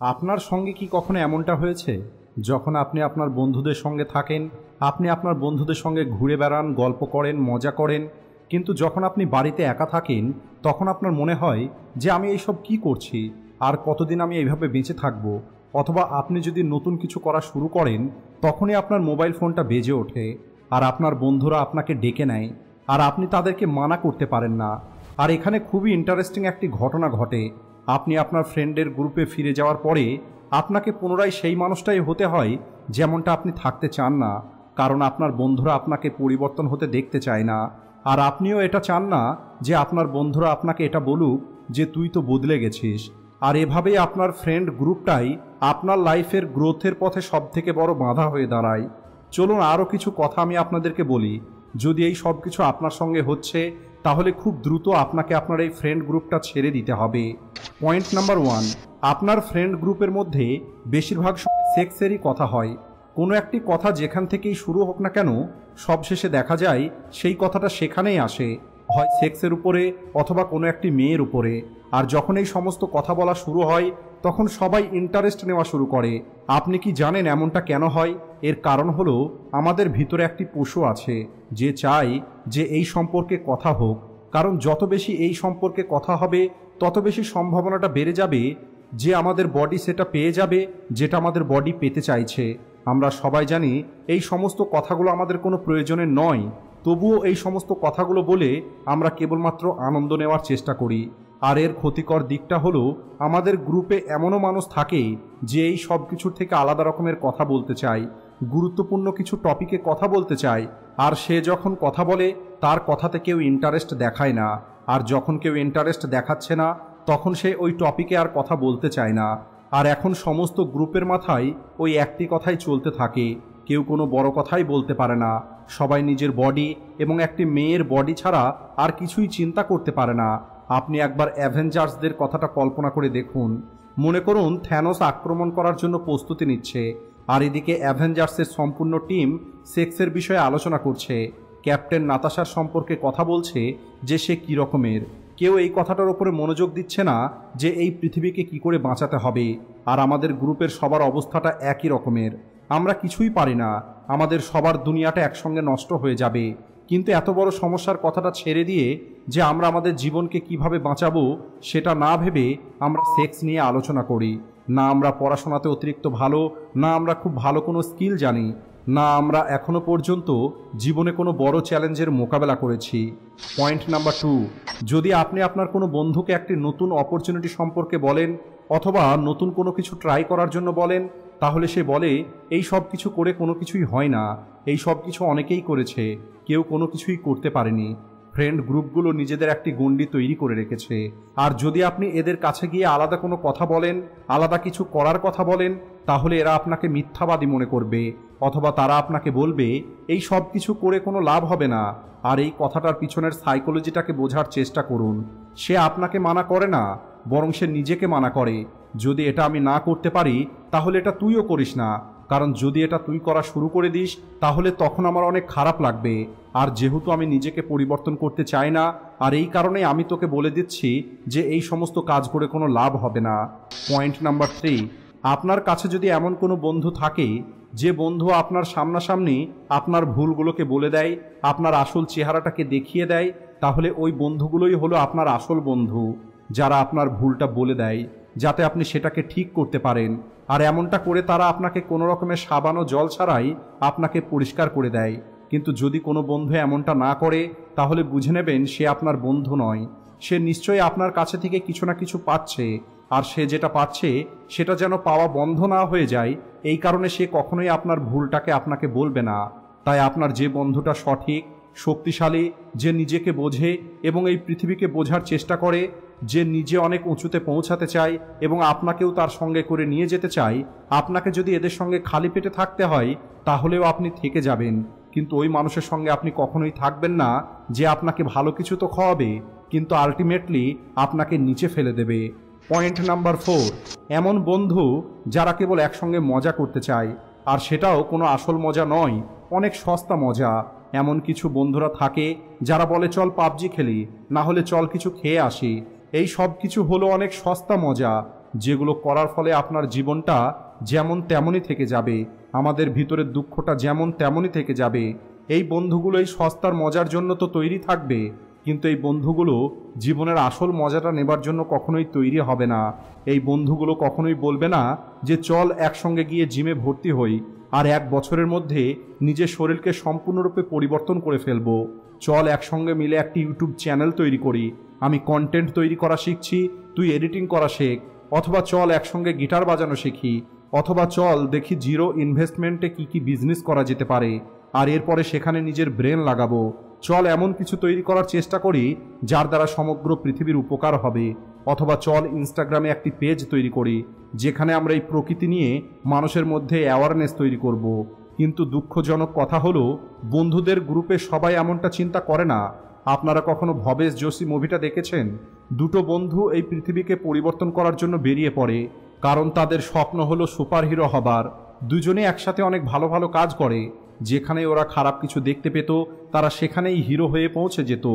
আপনার সঙ্গে কি কখনো এমনটা হয়েছে যখন আপনি আপনার বন্ধুদের সঙ্গে থাকেন, আপনি আপনার বন্ধুদের সঙ্গে ঘুরে বেড়ান, গল্প করেন, মজা করেন, কিন্তু যখন আপনি বাড়িতে একা থাকেন তখন আপনার মনে হয় যে আমি এইসব কি করছি, আর কতদিন আমি এইভাবে বেঁচে থাকব? অথবা আপনি যদি নতুন কিছু করা শুরু করেন তখনই আপনার মোবাইল ফোনটা বেজে ওঠে আর আপনার বন্ধুরা আপনাকে ডেকে নেয় আর আপনি তাদেরকে মানা করতে পারেন না। আর এখানে খুবই ইন্টারেস্টিং একটি ঘটনা ঘটে। আপনি আপনার ফ্রেন্ডের গ্রুপে ফিরে যাওয়ার পরে আপনাকে পুনরায় সেই মানুষটাই হতে হয় যেমনটা আপনি থাকতে চান না, কারণ আপনার বন্ধুরা আপনাকে পরিবর্তন হতে দেখতে চায় না। আর আপনিও এটা চান না যে আপনার বন্ধুরা আপনাকে এটা বলুক যে তুই তো বদলে গেছিস। আর এভাবেই আপনার ফ্রেন্ড গ্রুপটাই আপনার লাইফের গ্রোথের পথে সবথেকে বড় বাধা হয়ে দাঁড়ায়। চলুন আরও কিছু কথা আমি আপনাদেরকে বলি। যদি এই সব কিছু আপনার সঙ্গে হচ্ছে তাহলে খুব দ্রুত আপনাকে আপনার এই ফ্রেন্ড গ্রুপটা ছেড়ে দিতে হবে। পয়েন্ট নাম্বার 1, আপনার ফ্রেন্ড গ্রুপের মধ্যে বেশিরভাগ সময় সেক্সেরই কথা হয়। কোনো একটি কথা যেখান থেকেই শুরু হোক না কেন, সবশেষে দেখা যায় সেই কথাটা সেখানেই আসে, হয় সেক্সের উপরে অথবা কোনো একটি মেয়ের উপরে। আর যখন এই সমস্ত কথা বলা শুরু হয় তখন সবাই ইন্টারেস্ট নেওয়া শুরু করে। আপনি কি জানেন এমনটা কেন হয়? এর কারণ হলো আমাদের ভিতরে একটি পশু আছে যে চায় যে এই সম্পর্কে কথা হোক, কারণ যত বেশি এই সম্পর্কে কথা হবে তত বেশি সম্ভাবনাটা বেড়ে যাবে যে আমাদের বডি সেটা পেয়ে যাবে যেটা আমাদের বডি পেতে চাইছে। আমরা সবাই জানি এই সমস্ত কথাগুলো আমাদের কোনো প্রয়োজনের নয়, তবুও এই সমস্ত কথাগুলো বলে আমরা কেবলমাত্র আনন্দ নেওয়ার চেষ্টা করি। আর এর ক্ষতিকর দিকটা হলো আমাদের গ্রুপে এমনও মানুষ থাকে যে এই সব কিছুর থেকে আলাদা রকমের কথা বলতে চায়, গুরুত্বপূর্ণ কিছু টপিকে কথা বলতে চায়। আর সে যখন কথা বলে তার কথাতে কেউ ইন্টারেস্ট দেখায় না, আর যখন কেউ ইন্টারেস্ট দেখাচ্ছে না তখন সে ওই টপিকে আর কথা বলতে চায় না। আর এখন সমস্ত গ্রুপের মাথায় ওই একটি কথাই চলতে থাকে, কেউ কোনো বড় কথাই বলতে পারে না। সবাই নিজের বডি এবং একটি মেয়ের বডি ছাড়া আর কিছুই চিন্তা করতে পারে না। আপনি একবার অ্যাভেঞ্জার্সদের কথাটা কল্পনা করে দেখুন। মনে করুন থ্যানোস আক্রমণ করার জন্য প্রস্তুতি নিচ্ছে, আর এদিকে অ্যাভেঞ্জার্সের সম্পূর্ণ টিম সেক্সের বিষয়ে আলোচনা করছে। ক্যাপ্টেন নাতাশার সম্পর্কে কথা বলছে যে সে কী রকমের। কেউ এই কথাটার উপরে মনোযোগ দিচ্ছে না যে এই পৃথিবীকে কি করে বাঁচাতে হবে। আর আমাদের গ্রুপের সবার অবস্থাটা একই রকমের, আমরা কিছুই পারি না, আমাদের সবার দুনিয়াটা একসঙ্গে নষ্ট হয়ে যাবে। কিন্তু এত বড় সমস্যার কথাটা ছেড়ে দিয়ে যে আমরা আমাদের জীবনকে কিভাবে বাঁচাবো সেটা না ভেবে আমরা সেক্স নিয়ে আলোচনা করি। না আমরা পড়াশোনাতে অতিরিক্ত ভালো, না আমরা খুব ভালো কোনো স্কিল জানি, না আমরা এখনো পর্যন্ত জীবনে কোনো বড় চ্যালেঞ্জের মোকাবেলা করেছি। পয়েন্ট নাম্বার 2, যদি আপনি আপনার কোনো বন্ধুকে একটি নতুন অপরচুনিটি সম্পর্কে বলেন অথবা নতুন কোনো কিছু ট্রাই করার জন্য বলেন, তাহলে সে বলে এই সব কিছু করে কোনো কিছুই হয় না, এই সব কিছু অনেকেই করেছে, কেউ কোনো কিছুই করতে পারেনি। ফ্রেন্ড গ্রুপগুলো নিজেদের একটি গণ্ডি তৈরি করে রেখেছে। আর যদি আপনি এদের কাছে গিয়ে আলাদা কোনো কথা বলেন, আলাদা কিছু করার কথা বলেন, তাহলে এরা আপনাকে মিথ্যাবাদী মনে করবে, অথবা তারা আপনাকে বলবে এই সব কিছু করে কোনো লাভ হবে না। আর এই কথাটার পিছনের সাইকোলজিটাকে বোঝার চেষ্টা করুন। সে আপনাকে মানা করে না, বরং সে নিজেকে মানা করে। যদি এটা আমি না করতে পারি তাহলে এটা তুইও করিস না, কারণ যদি এটা তুই করা শুরু করে দিস তাহলে তখন আমার অনেক খারাপ লাগবে। আর যেহেতু আমি নিজেকে পরিবর্তন করতে চাই না, আর এই কারণে আমি তোকে বলে দিচ্ছি যে এই সমস্ত কাজ করে কোনো লাভ হবে না। পয়েন্ট নাম্বার 3, আপনার কাছে যদি এমন কোনো বন্ধু থাকে যে বন্ধু আপনার সামনাসামনি আপনার ভুলগুলোকে বলে দেয়, আপনার আসল চেহারাটাকে দেখিয়ে দেয়, তাহলে ওই বন্ধুগুলোই হলো আপনার আসল বন্ধু, যারা আপনার ভুলটা বলে দেয় যাতে আপনি সেটাকে ঠিক করতে পারেন। আর এমনটা করে তারা আপনাকে কোনো রকমের সাবান ও জল ছাড়াই আপনাকে পরিষ্কার করে দেয়। কিন্তু যদি কোনো বন্ধু এমনটা না করে তাহলে বুঝে নেবেন সে আপনার বন্ধু নয়, সে নিশ্চয়ই আপনার কাছে থেকে কিছু না কিছু পাচ্ছে। আর সে যেটা পাচ্ছে সেটা যেন পাওয়া বন্ধ না হয়ে যায়, এই কারণে সে কখনোই আপনার ভুলটাকে আপনাকে বলবে না। তাই আপনার যে বন্ধুটা সঠিক, শক্তিশালী, যে নিজেকে বোঝে এবং এই পৃথিবীকে বোঝার চেষ্টা করে, যে নিজে অনেক উঁচুতে পৌঁছাতে চায় এবং আপনাকেও তার সঙ্গে করে নিয়ে যেতে চায়, আপনাকে যদি এদের সঙ্গে খালি পেটে থাকতে হয় তাহলেও আপনি থেকে যাবেন। কিন্তু ওই মানুষের সঙ্গে আপনি কখনোই থাকবেন না যে আপনাকে ভালো কিছু তো খাওয়াবে কিন্তু আলটিমেটলি আপনাকে নিচে ফেলে দেবে। পয়েন্ট নাম্বার 4, এমন বন্ধু যারা কেবল একসঙ্গে মজা করতে চায়, আর সেটাও কোনো আসল মজা নয়, অনেক সস্তা মজা। এমন কিছু বন্ধুরা থাকে যারা বলে চল পাবজি খেলি, না হলে চল কিছু খেয়ে আসি। এই সব কিছু হলো অনেক সস্তা মজা, যেগুলো করার ফলে আপনার জীবনটা যেমন তেমনই থেকে যাবে, আমাদের ভিতরের দুঃখটা যেমন তেমনই থেকে যাবে। এই বন্ধুগুলো এই সস্তার মজার জন্য তো তৈরি থাকবে, কিন্তু এই বন্ধুগুলো জীবনের আসল মজাটা নেবার জন্য কখনোই তৈরি হবে না। এই বন্ধুগুলো কখনোই বলবে না যে চল একসঙ্গে গিয়ে জিমে ভর্তি হই আর 1 বছরের মধ্যে নিজের শরীরকে সম্পূর্ণরূপে পরিবর্তন করে ফেলবো। চল একসঙ্গে মিলে একটি ইউটিউব চ্যানেল তৈরি করি, আমি কন্টেন্ট তৈরি করা শিখছি, তুই এডিটিং করা শেখ। অথবা চল একসঙ্গে গিটার বাজানো শিখি। অথবা চল দেখি জিরো ইনভেস্টমেন্টে কি বিজনেস করা যেতে পারে, আর এরপরে সেখানে নিজের ব্রেন লাগাবো। চল এমন কিছু তৈরি করার চেষ্টা করি যার দ্বারা সমগ্র পৃথিবীর উপকার হবে। অথবা চল ইনস্টাগ্রামে একটি পেজ তৈরি করি যেখানে আমরা এই প্রকৃতি নিয়ে মানুষের মধ্যে অ্যাওয়ারনেস তৈরি করব। কিন্তু দুঃখজনক কথা হলো বন্ধুদের গ্রুপে সবাই এমনটা চিন্তা করে না। আপনারা কখনো ভবেশ যোশী মুভিটা দেখেছেন? দুটো বন্ধু এই পৃথিবীকে পরিবর্তন করার জন্য বেরিয়ে পড়ে, কারণ তাদের স্বপ্ন হলো সুপারহিরো হবার। দুজনে একসাথে অনেক ভালো ভালো কাজ করে, যেখানে ওরা খারাপ কিছু দেখতে পেত তারা সেখানেই হিরো হয়ে পৌঁছে যেত।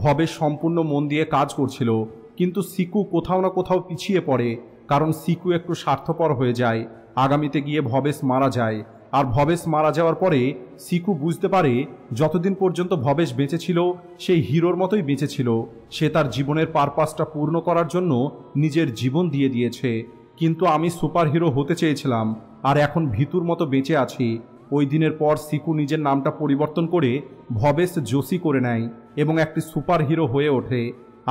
ভবেশ সম্পূর্ণ মন দিয়ে কাজ করছিল, কিন্তু সিকু কোথাও না কোথাও পিছিয়ে পড়ে, কারণ সিকু একটু স্বার্থপর হয়ে যায়। আগামীতে গিয়ে ভবেশ মারা যায়, আর ভবেশ মারা যাওয়ার পরে সিকু বুঝতে পারে যতদিন পর্যন্ত ভবেশ বেঁচে ছিল সেই হিরোর মতোই বেঁচে ছিল। সে তার জীবনের পারপাসটা পূর্ণ করার জন্য নিজের জীবন দিয়ে দিয়েছে। কিন্তু আমি সুপার হিরো হতে চেয়েছিলাম আর এখন ভিতুর মতো বেঁচে আছি। ওই দিনের পর সিকু নিজের নামটা পরিবর্তন করে ভবেশ যোশী করে নেয় এবং একটি সুপার হিরো হয়ে ওঠে।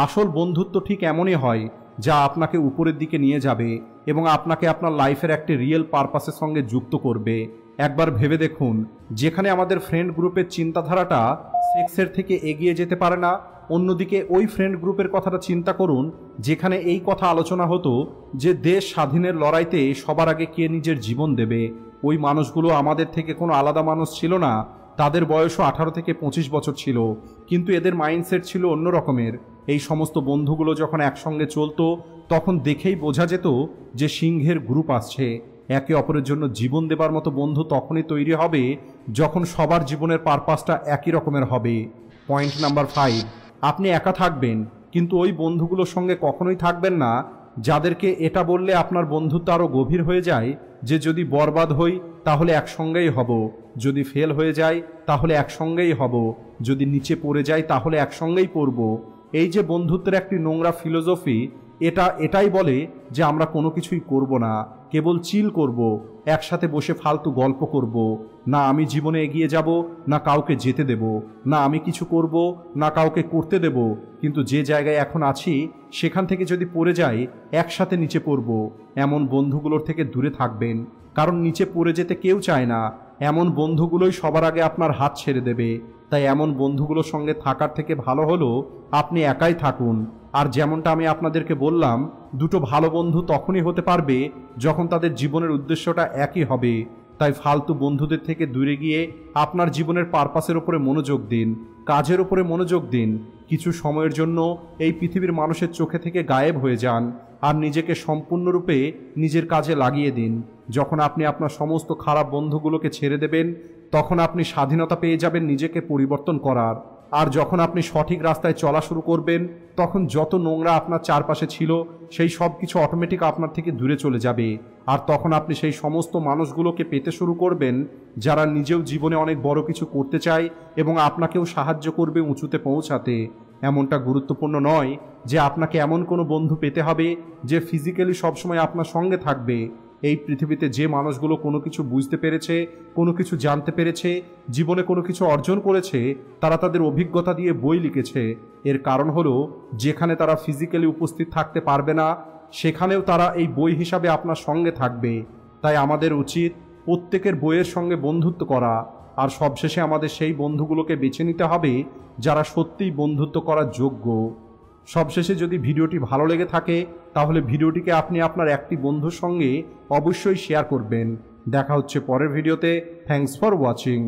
আসল বন্ধুত্ব ঠিক এমনই হয়, যা আপনাকে উপরের দিকে নিয়ে যাবে এবং আপনাকে আপনার লাইফের একটি রিয়েল পারপাসের সঙ্গে যুক্ত করবে। একবার ভেবে দেখুন, যেখানে আমাদের ফ্রেন্ড গ্রুপের চিন্তাধারাটা সেক্সের থেকে এগিয়ে যেতে পারে না, অন্যদিকে ওই ফ্রেন্ড গ্রুপের কথাটা চিন্তা করুন যেখানে এই কথা আলোচনা হতো যে দেশ স্বাধীনের লড়াইতে সবার আগে কে নিজের জীবন দেবে। ওই মানুষগুলো আমাদের থেকে কোনো আলাদা মানুষ ছিল না, তাদের বয়সও 18 থেকে 25 বছর ছিল, কিন্তু এদের মাইন্ডসেট ছিল অন্য রকমের। এই সমস্ত বন্ধুগুলো যখন একসঙ্গে চলতো তখন দেখেই বোঝা যেত যে সিংহের গ্রুপ আসছে। একে অপরের জন্য জীবন দেবার মতো বন্ধু তখনই তৈরি হবে যখন সবার জীবনের পারপাসটা একই রকমের হবে। পয়েন্ট নাম্বার 5, আপনি একা থাকবেন, কিন্তু ওই বন্ধুগুলোর সঙ্গে কখনোই থাকবেন না যাদেরকে এটা বললে আপনার বন্ধুত্ব আরও গভীর হয়ে যায় যে যদি বরবাদ হই তাহলে একসঙ্গেই হব, যদি ফেল হয়ে যায় তাহলে একসঙ্গেই হব, যদি নিচে পড়ে যায় তাহলে একসঙ্গেই পড়ব। এই যে বন্ধুত্বের একটি নোংরা ফিলোসফি, এটাই বলে যে আমরা কোনো কিছুই করব না, কেবল চিল করব, একসাথে বসে ফালতু গল্প করব। না আমি জীবনে এগিয়ে যাব, না কাউকে যেতে দেব, না আমি কিছু করব, না কাউকে করতে দেব। কিন্তু যে জায়গায় এখন আছি সেখান থেকে যদি পড়ে যাই একসাথে নিচে পড়ব। এমন বন্ধুগুলোর থেকে দূরে থাকবেন, কারণ নিচে পড়ে যেতে কেউ চায় না। এমন বন্ধুগুলোই সবার আগে আপনার হাত ছেড়ে দেবে। তাই এমন বন্ধুগুলোর সঙ্গে থাকার থেকে ভালো হলো আপনি একাই থাকুন। আর যেমনটা আমি আপনাদেরকে বললাম, দুটো ভালো বন্ধু তখনই হতে পারবে যখন তাদের জীবনের উদ্দেশ্যটা একই হবে। তাই ফালতু বন্ধুদের থেকে দূরে গিয়ে আপনার জীবনের পারপাসের উপরে মনোযোগ দিন, কাজের উপরে মনোযোগ দিন। কিছু সময়ের জন্য এই পৃথিবীর মানুষের চোখে থেকে গায়েব হয়ে যান আর নিজেকে সম্পূর্ণরূপে নিজের কাজে লাগিয়ে দিন। যখন আপনি আপনার সমস্ত খারাপ বন্ধুগুলোকে ছেড়ে দেবেন তখন আপনি স্বাধীনতা পেয়ে যাবেন নিজেকে পরিবর্তন করার। আর যখন আপনি সঠিক রাস্তায় চলা শুরু করবেন তখন যত নোংরা আপনার চারপাশে ছিল সেই সব কিছু অটোমেটিক আপনার থেকে দূরে চলে যাবে। আর তখন আপনি সেই সমস্ত মানুষগুলোকে পেতে শুরু করবেন যারা নিজেও জীবনে অনেক বড় কিছু করতে চায় এবং আপনাকেও সাহায্য করবে উঁচুতে পৌঁছাতে। এমনটা গুরুত্বপূর্ণ নয় যে আপনাকে এমন কোনো বন্ধু পেতে হবে যে ফিজিক্যালি সবসময় আপনার সঙ্গে থাকবে। এই পৃথিবীতে যে মানুষগুলো কোনো কিছু বুঝতে পেরেছে, কোনো কিছু জানতে পেরেছে, জীবনে কোনো কিছু অর্জন করেছে, তারা তাদের অভিজ্ঞতা দিয়ে বই লিখেছে। এর কারণ হলো যেখানে তারা ফিজিক্যালি উপস্থিত থাকতে পারবে না সেখানেও তারা এই বই হিসাবে আপনার সঙ্গে থাকবে। তাই আমাদের উচিত প্রত্যেকের বইয়ের সঙ্গে বন্ধুত্ব করা, আর সবশেষে আমাদের সেই বন্ধুগুলোকে বেছে নিতে হবে যারা সত্যিই বন্ধুত্ব করার যোগ্য। সবশেষে যদি ভিডিওটি ভালো লেগে থাকে তাহলে ভিডিওটিকে আপনি আপনার একটি বন্ধুর সঙ্গে অবশ্যই শেয়ার করবেন। দেখা হচ্ছে পরের ভিডিওতে। Thanks for watching.